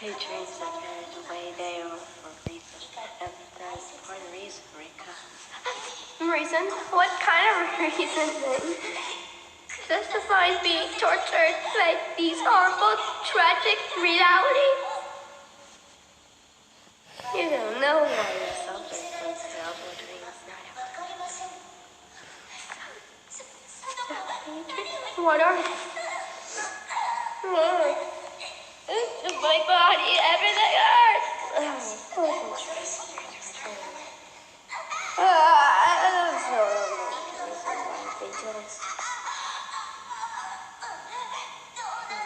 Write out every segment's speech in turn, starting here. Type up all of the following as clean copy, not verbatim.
He dreams that carried away there for a reason. And that's for the reason, Rika. Reason? What kind of reason then? Justifies being tortured by these harmful, tragic reality? You don't know why you're suffering from terrible dreams. What are they? My body, everything hurts.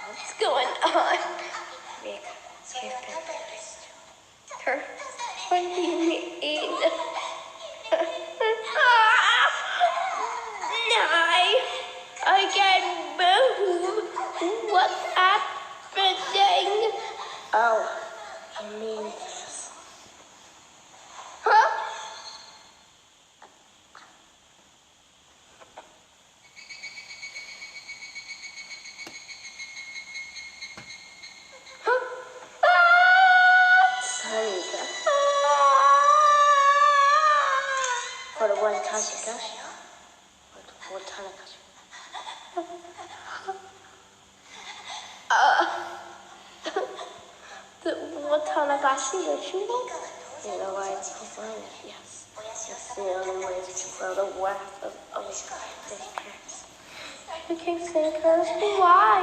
What's going on? Rika, you've been finished. Her? What do you mean? I can't move. What's happening? Oh, you mean this? Huh? Sarika. For the Watanagashi. Watanagashi. The Watanagashi ritual? You know why it's performed? Yes. It's the only way to control the wrath of their parents. You can't say curse. Why?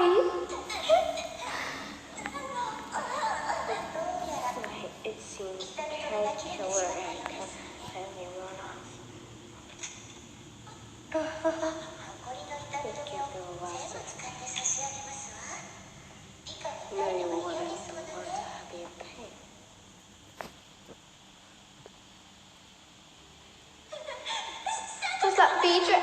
It seems the head killer and family run off. It gave them a lesson. No, you wanted the world to be in pain. Does that feed your